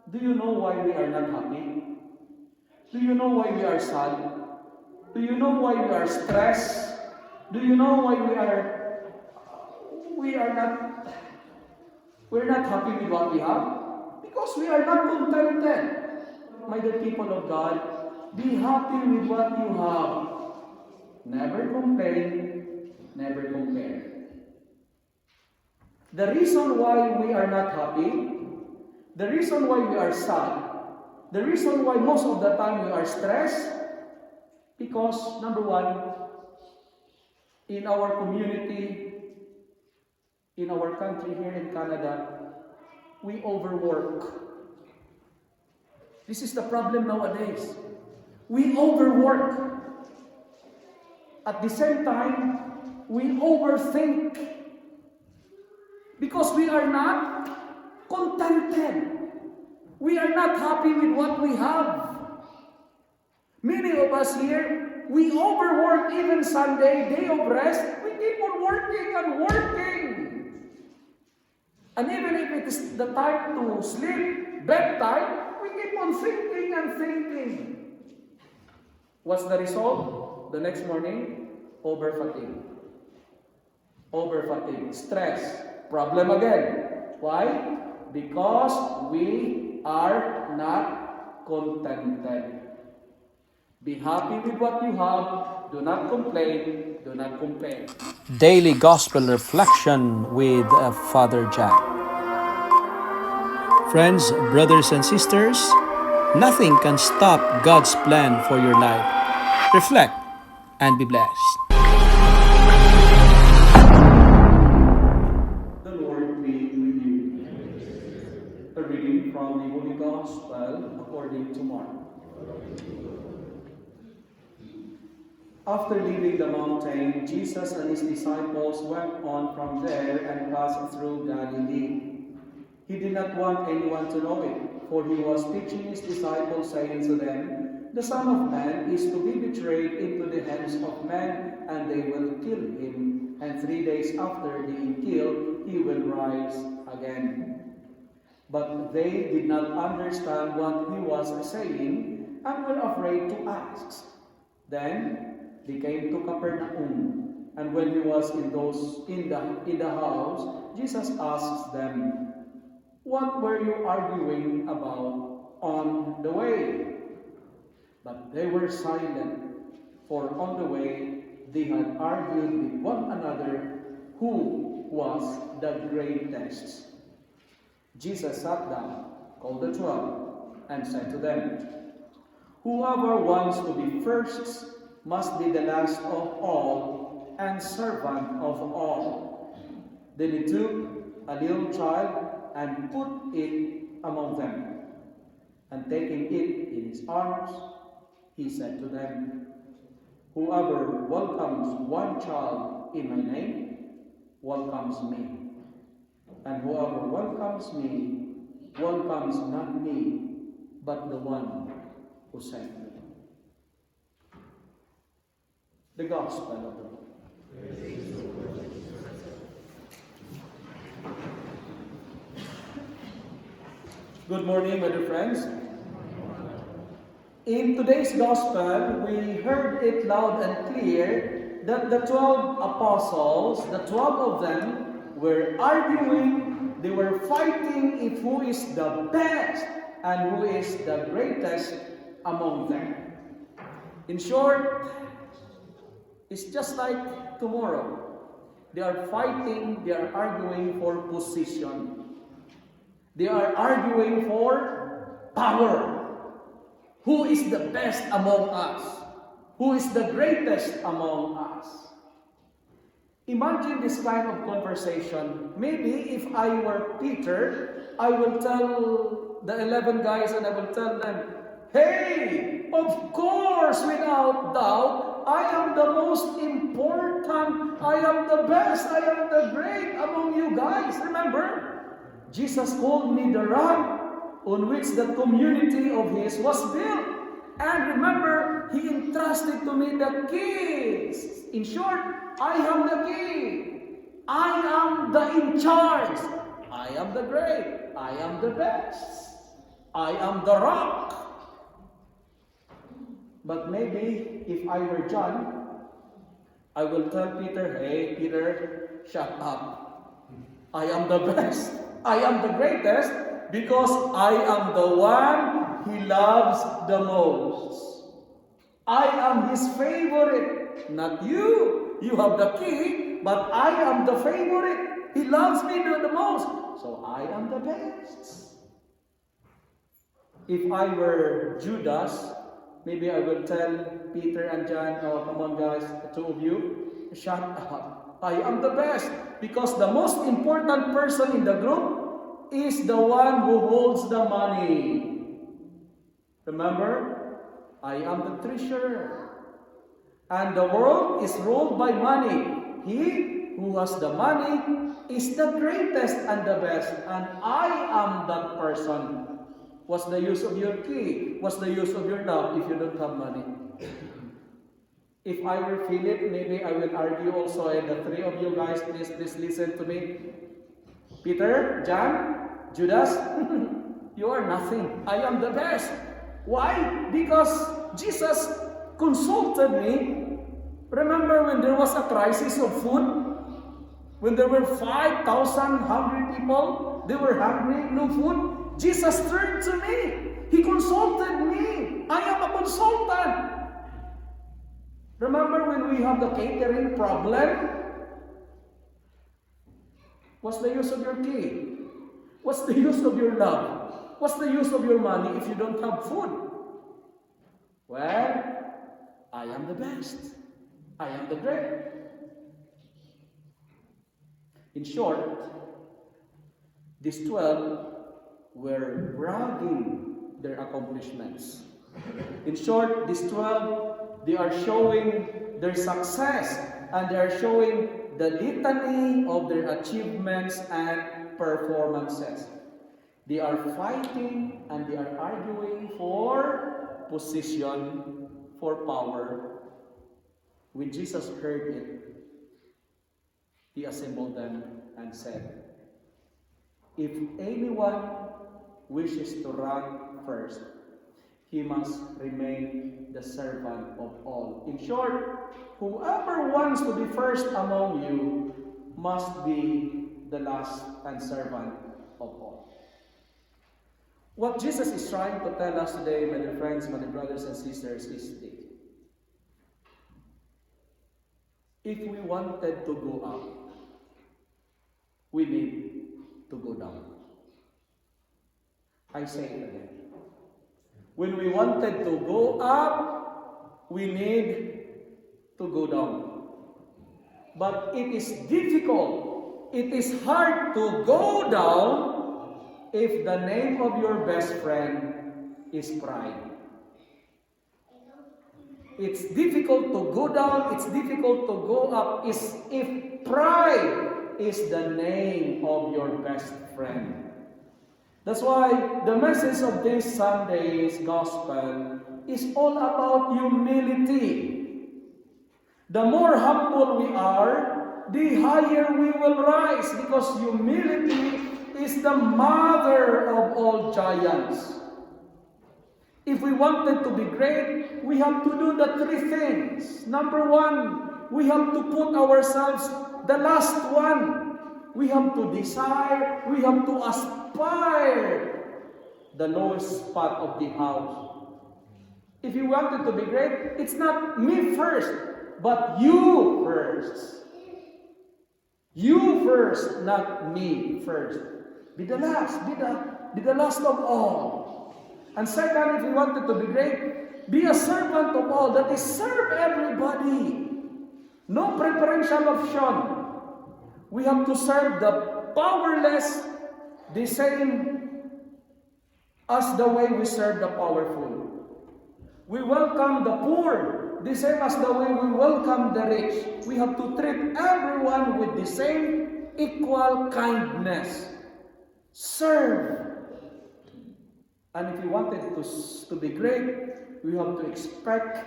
Do you know why we are not happy? Do you know why we are sad? Do you know why we are stressed? Do you know why we are not we're not happy with what we have? Because we are not contented. My dear people of God, be happy with what you have. Never complain, never compare. The reason why we are not happy, the reason why we are sad, the reason why most of the time we are stressed, because number one, in our community, in our country here in Canada, we overwork. This is the problem nowadays. We overwork. At the same time, we overthink. Because we are not contented. We are not happy with what we have. Many of us here, we overwork even Sunday, day of rest. We keep on working and working. And even if it is the time to sleep, bedtime, we keep on thinking and thinking. What's the result? The next morning, over fatigue. Over fatigue, stress, problem again. Why? Because we are not contented. Be happy with what you have. Do not complain. Do not complain. Daily Gospel Reflection with Father Jack. Friends, brothers and sisters, nothing can stop God's plan for your life. Reflect and be blessed. The Lord be with you. A reading from the Holy Gospel according to Mark. After leaving the mountain, Jesus and his disciples went on from there and passed through Galilee. He did not want anyone to know it, for he was teaching his disciples, saying to them, "The Son of Man is to be betrayed into the hands of men, and they will kill him, and 3 days after being killed, he will rise again." But they did not understand what he was saying, and were afraid to ask. Then they came to Capernaum, and when he was in the house, Jesus asked them, "What were you arguing about on the way?" But they were silent, for on the way they had argued with one another who was the greatest. Jesus sat down, called the 12, and said to them, "Whoever wants to be first must be the last of all and servant of all." Then he took a little child and put it among them. And taking it in his arms, he said to them, "Whoever welcomes one child in my name welcomes me. And whoever welcomes me welcomes not me, but the one who sent me." The Gospel of the Lord. Good morning, my dear friends. In today's Gospel, we heard it loud and clear that the 12 apostles, the 12 of them, were arguing, they were fighting if who is the best and who is the greatest among them. In short, it's just like tomorrow. They are fighting, they are arguing for position. They are arguing for power. Who is the best among us? Who is the greatest among us? Imagine this kind of conversation. Maybe if I were Peter, I will tell the 11 guys and I will tell them, "Hey, of course, without doubt, I am the most important, I am the best, I am the great among you guys." Remember, Jesus called me the rock on which the community of his was built. And remember, he entrusted to me the keys. In short, I am the key. I am the in charge. I am the great. I am the best. I am the rock. But maybe if I were John, I will tell Peter, hey Peter, shut up. I am the best. I am the greatest because I am the one he loves the most. I am his favorite, not you. You have the key, but I am the favorite. He loves me the most. So I am the best. If I were Judas, maybe I will tell Peter and John, oh, come on guys, the two of you, shut up. I am the best. Because the most important person in the group is the one who holds the money. Remember? I am the treasurer. And the world is ruled by money. He who has the money is the greatest and the best. And I am that person. What's the use of your key? What's the use of your love if you don't have money? If I were Philip, maybe I will argue also, and the three of you guys, please listen to me. Peter, John, Judas, you are nothing. I am the best. Why? Because Jesus consulted me. Remember when there was a crisis of food? When there were 5,000 hungry people, they were hungry, no food. Jesus turned to me. He consulted me. I am a consultant. Remember when we have the catering problem? What's the use of your key? What's the use of your love? What's the use of your money if you don't have food? Well, I am the best. I am the great. In short, these 12 were bragging their accomplishments. In short, these 12, they are showing their success and they are showing the litany of their achievements and performances. They are fighting and they are arguing for position, for power. When Jesus heard it, he assembled them and said, if anyone wishes to rank first, he must remain the servant of all. In short, whoever wants to be first among you must be the last and servant of all. What Jesus is trying to tell us today, my dear friends, my dear brothers and sisters, is this. If we wanted to go up, we need to go down. I say it again. When we wanted to go up, we need to go down. But it is difficult, it is hard to go down if the name of your best friend is pride. It's difficult to go down, it's difficult to go up if pride is the name of your best friend. That's why the message of this Sunday's gospel is all about humility. The more humble we are, the higher we will rise, because humility is the mother of all giants. If we wanted to be great, we have to do the three things. Number one, we have to put ourselves the last one. We have to desire, we have to aspire the lowest spot of the house. If you wanted to be great, it's not me first, but you first. You first, not me first. Be the last, be the last of all. And second, if you wanted to be great, be a servant of all. That is, serve everybody. No preferential option. We have to serve the powerless the same as the way we serve the powerful. We welcome the poor the same as the way we welcome the rich. We have to treat everyone with the same equal kindness. Serve. And if you wanted to be great, we have to expect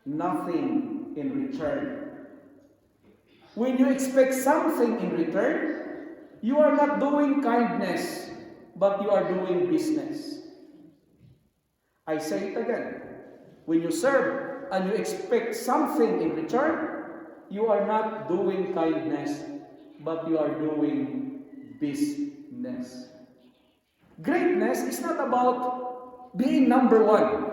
nothing in return. When you expect something in return, you are not doing kindness, but you are doing business. I say it again. When you serve and you expect something in return, you are not doing kindness, but you are doing business. Greatness is not about being number one.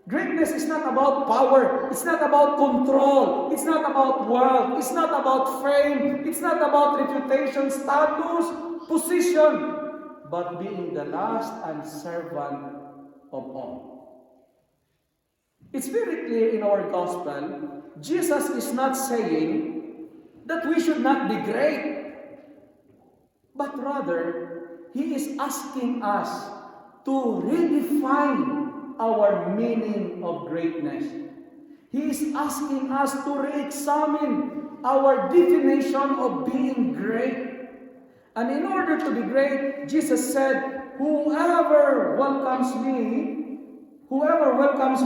Greatness is not about power. It's not about control. It's not about wealth. It's not about fame. It's not about reputation, status, position, but being the last and servant of all. It's very clear in our gospel, Jesus is not saying that we should not be great, but rather, He is asking us to redefine our meaning of greatness. He is asking us to re-examine our definition of being great. And in order to be great, Jesus said, whoever welcomes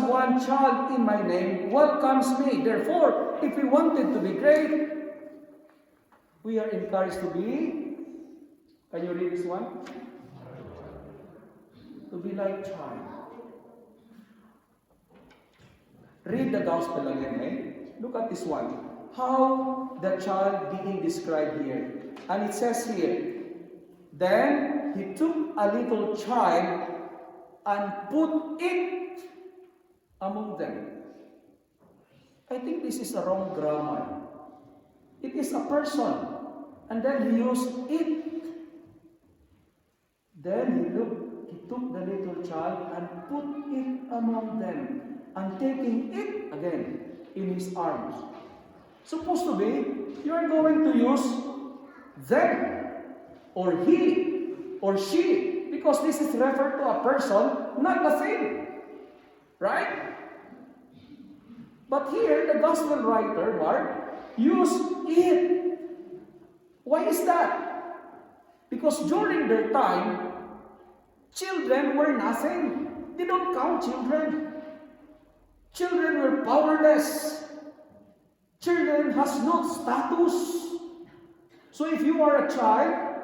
one child in my name, welcomes me. Therefore, if we wanted to be great, we are encouraged to be, can you read this one? To be like child. Read the gospel again, eh? Look at this one. How the child being described here. And it says here, then he took a little child and put it among them. I think this is a wrong grammar. It is a person. And then he used it. Then he took the little child and put it among them. And taking it again in his arms. Supposed to be, you are going to use them, or he, or she, because this is referred to a person, not a thing. Right? But here, the gospel writer, Mark, used it. Why is that? Because during their time, children were nothing. They don't count children. Children were powerless. Children has no status. So if you are a child,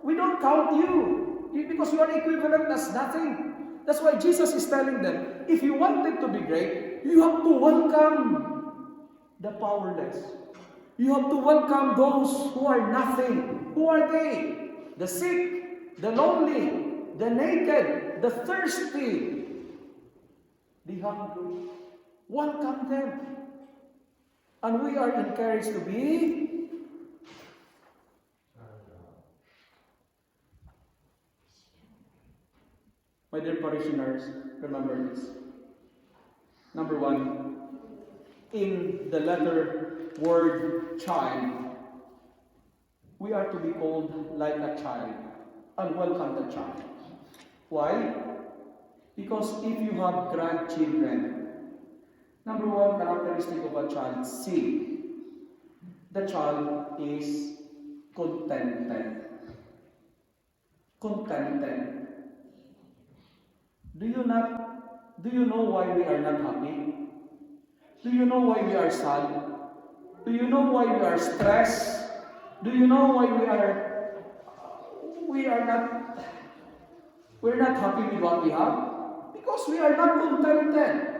we don't count you because you are equivalent as nothing. That's why Jesus is telling them, if you wanted to be great, you have to welcome the powerless. You have to welcome those who are nothing. Who are they? The sick, the lonely, the naked, the thirsty, the hungry. Welcome them. And we are encouraged to be my dear parishioners, remember this. Number one, in the letter word child, we are to be called like a child and welcome the child. Why? Because if you have grandchildren, number one characteristic of a child, see, the child is contented. Contented. Do you know why we are not happy? Do you know why we are sad? Do you know why we are stressed? Do you know why we're not happy with what we have? Because we are not contented.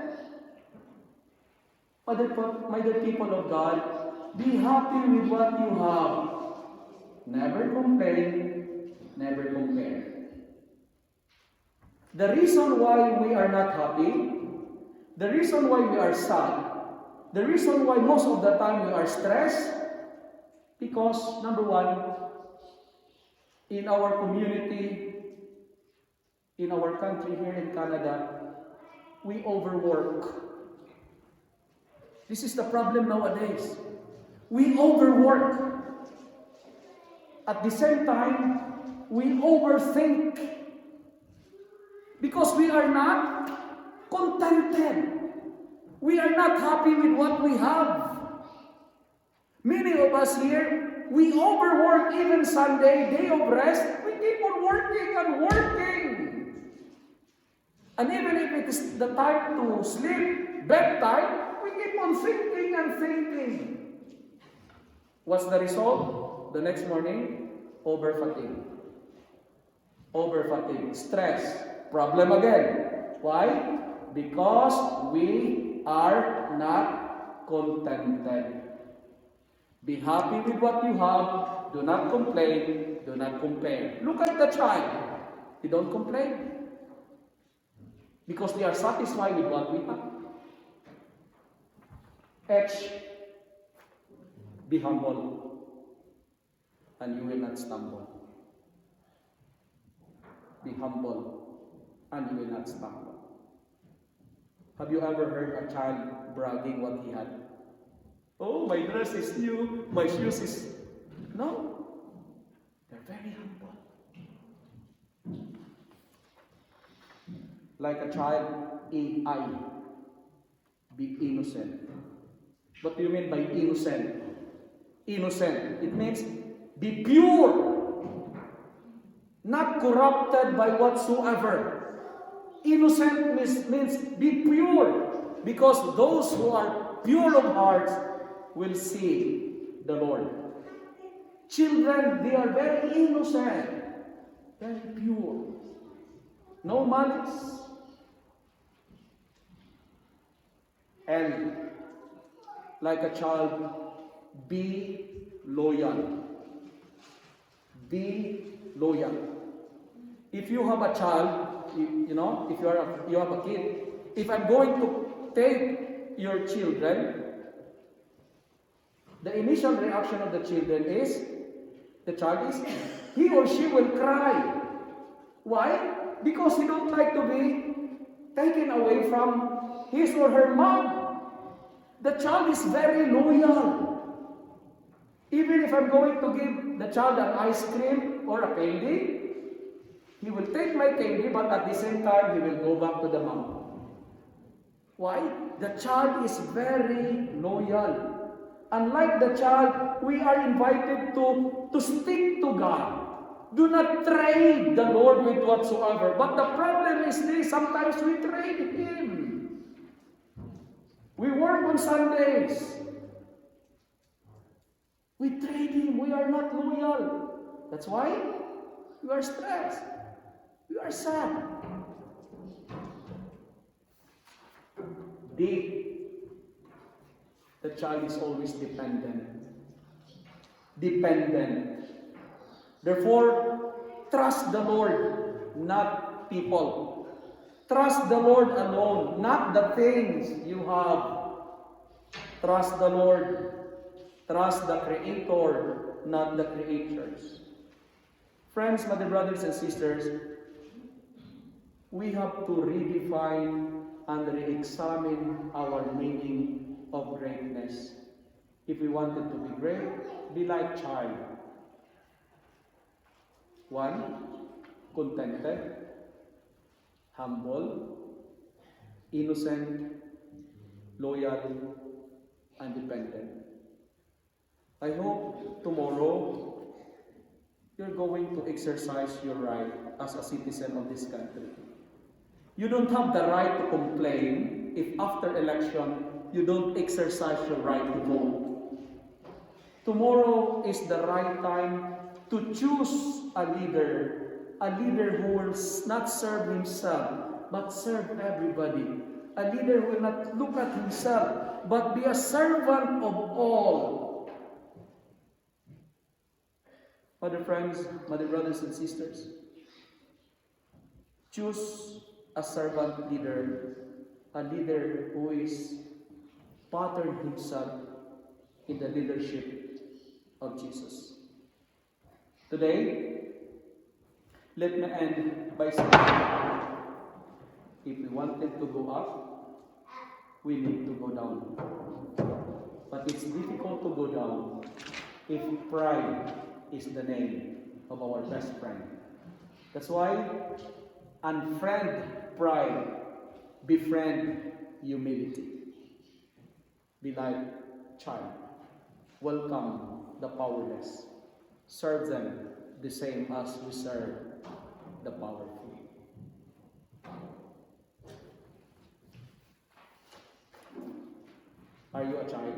My dear people of God, be happy with what you have. Never complain, never compare. The reason why we are not happy, the reason why we are sad, the reason why most of the time we are stressed, because number one, in our community, in our country here in Canada, we overwork. This is the problem nowadays. We overwork. At the same time, we overthink. Because we are not contented. We are not happy with what we have. Many of us here, we overwork even Sunday, day of rest. We keep on working and working. And even if it is the time to sleep, bedtime, we keep on thinking and thinking. What's the result? The next morning, over fatigue. Over fatigue. Stress. Problem again. Why? Because we are not contented. Be happy with what you have. Do not complain. Do not compare. Look at the child. They don't complain. Because they are satisfied with what we have. H. Be humble. And you will not stumble. Be humble. And you will not stumble. Have you ever heard a child bragging what he had? Oh, my dress is new. My shoes is... No. They're very humble. Like a child, A-I. Be innocent. What do you mean by innocent? Innocent. It means be pure. Not corrupted by whatsoever. Innocent means be pure. Because those who are pure of heart will see the Lord. Children, they are very innocent. Very pure. No malice. And like a child, be loyal. Be loyal. If you have a child, you know, if you have a kid, if I'm going to take your children, the initial reaction of the children is, he or she will cry. Why? Because he don't like to be taken away from his or her mom. The child is very loyal. Even if I'm going to give the child an ice cream or a candy, he will take my candy, but at the same time, he will go back to the mom. Why? The child is very loyal. Unlike the child, we are invited to stick to God. Do not trade the Lord with whatsoever. But the problem is this, sometimes we trade Him. We work on Sundays. We trade Him. We are not loyal. That's why we are stressed. We are sad. The child is always dependent. Dependent. Therefore, trust the Lord, not people. Trust the Lord alone, not the things you have. Trust the Lord. Trust the Creator, not the creatures. Friends, my dear brothers and sisters, we have to redefine and re-examine our meaning of greatness. If we wanted to be great, be like child. 1. Contented, humble, innocent, loyal, and dependent. I hope tomorrow you're going to exercise your right as a citizen of this country. You don't have the right to complain if after election you don't exercise your right to vote. Tomorrow is the right time to choose a leader who will not serve himself, but serve everybody. A leader who will not look at himself, but be a servant of all. My dear friends, my dear brothers and sisters, choose a servant leader, a leader who is patterned himself in the leadership of Jesus. Today, let me end by saying, if we wanted to go up, we need to go down. But it's difficult to go down if pride is the name of our best friend. That's why unfriend pride, befriend humility. Be like child. Welcome the powerless. Serve them the same as we serve the powerful. Are you a child?